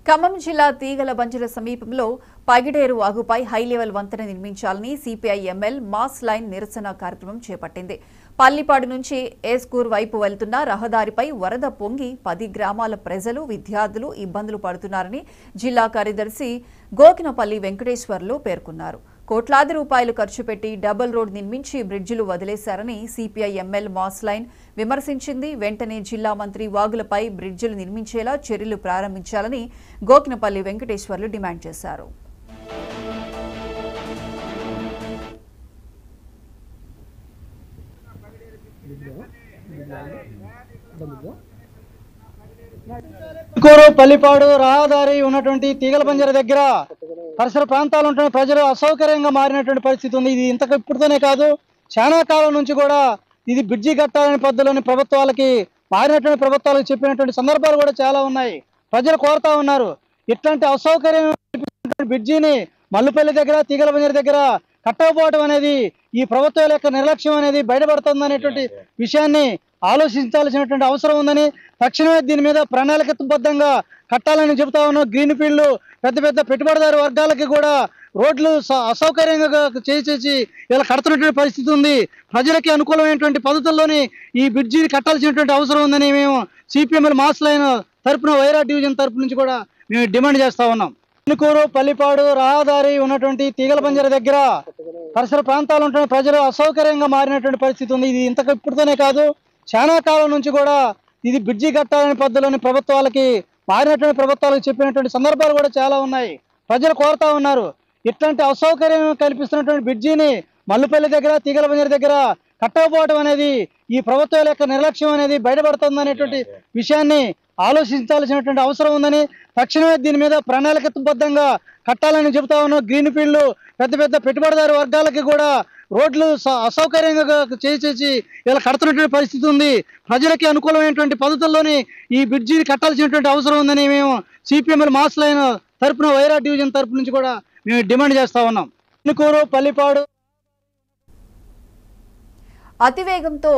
ఖమ్మం జిల్లా తీగల బంజర సమీపంలో పగిడేరు వాగుపై హైలెవెల్ వంతెన నిర్మించాలని సిపిఐ ఎంఎల్ మాస్ లైన్ నిరసన కార్యక్రమం చేపట్టింది. పల్లిపాడు నుంచి ఏస్కూర్ వైపు వెళ్తున్న రహదారిపై వరద పొంగి 10 గ్రామాల ప్రజలు, విద్యార్థులు ఇబ్బందులు పడుతున్నారని జిల్లా కార్యదర్శి గోకినపల్లి వెంకటేశ్వర్లు పేర్కొన్నారు. కోట్లాది రూపాయలు ఖర్చు పెట్టి డబుల్ రోడ్ నిర్మించి బ్రిడ్జిలు వదిలేశారని సిపిఐ ఎంఎల్ మాస్ లైన్ విమర్శించింది. వెంటనే జిల్లా మంత్రి వాగులపై బ్రిడ్జిలు నిర్మించేలా చర్యలు ప్రారంభించాలని గోకినపల్లి వెంకటేశ్వర్లు డిమాండ్ చేశారు. పల్లిపాడు రహదారి ఉన్నటువంటి తీగల బంజర దగ్గర పరిసర ప్రాంతాలు ఉంటున్న ప్రజలు అసౌకర్యంగా మారినటువంటి పరిస్థితి ఉంది. ఇది ఇప్పటితోనే కాదు, చాలా కాలం నుంచి కూడా ఇది బ్రిడ్జి కట్టాలని పద్ధతిలోని ప్రభుత్వాలకి మారినటువంటి ప్రభుత్వాలకు చెప్పినటువంటి సందర్భాలు కూడా చాలా ఉన్నాయి. ప్రజలు కోరుతా ఉన్నారు. ఇట్లాంటి అసౌకర్యం బ్రిడ్జిని మల్లుపల్లి దగ్గర, తీగల బంజర దగ్గర కట్టకపోవడం అనేది ఈ ప్రభుత్వాల యొక్క నిర్లక్ష్యం అనేది బయటపడుతుంది అనేటువంటి విషయాన్ని ఆలోచించాల్సినటువంటి అవసరం ఉందని, తక్షణమే దీని మీద ప్రణాళికాబద్ధంగా కట్టాలని చెబుతా ఉన్నాం. గ్రీన్ ఫీల్డ్ పెద్ద పెద్ద పెట్టుబడిదారు వర్గాలకి కూడా రోడ్లు అసౌకర్యంగా చేసి ఇలా కడుతున్నటువంటి పరిస్థితి ఉంది. ప్రజలకి అనుకూలమైనటువంటి పద్ధతుల్లోని ఈ బ్రిడ్జిని కట్టాల్సినటువంటి అవసరం ఉందని మేము సిపిఎంఎల్ మాస్ లైన్ తరపున వైరా డివిజన్ తరపు నుంచి కూడా మేము డిమాండ్ చేస్తా ఉన్నాం. పల్లిపాడు రహదారి ఉన్నటువంటి తీగల బంజర దగ్గర పరిసర ప్రాంతాలు ఉంటున్న ప్రజలు అసౌకర్యంగా మారినటువంటి పరిస్థితి ఉంది. ఇది ఇప్పటితోనే కాదు, చాలా కాలం నుంచి కూడా ఇది బ్రిడ్జి కట్టాలని పద్ధతిలోని ప్రభుత్వాలకి మారినటువంటి ప్రభుత్వాలకు చెప్పినటువంటి సందర్భాలు కూడా చాలా ఉన్నాయి. ప్రజలు కోరుతా ఉన్నారు. ఇట్లాంటి అసౌకర్యం కల్పిస్తున్నటువంటి బ్రిడ్జిని మల్లుపల్లి దగ్గర, తీగల బంజర దగ్గర కట్టకపోవడం అనేది ఈ ప్రభుత్వాల యొక్క నిర్లక్ష్యం అనేది బయటపడుతుంది అనేటువంటి విషయాన్ని ఆలోచించాల్సినటువంటి అవసరం ఉందని, తక్షణమే దీని మీద ప్రణాళికాబద్ధంగా కట్టాలని చెబుతా ఉన్నాం. గ్రీన్ ఫీల్డ్ పెద్ద పెద్ద పెట్టుబడిదారు వర్గాలకి కూడా రోడ్లు అసౌకర్యంగా చేసి ఇలా కడుతున్నటువంటి పరిస్థితి ఉంది. ప్రజలకి అనుకూలమైనటువంటి పద్ధతుల్లోని ఈ బ్రిడ్జిని కట్టాల్సినటువంటి అవసరం ఉందని మేము సిపిఎంఎల్ మాస్ లైన్ తరపున వైరా డివిజన్ తరపు నుంచి కూడా మేము డిమాండ్ చేస్తా ఉన్నాం. పల్లిపాడు అతివేగంతో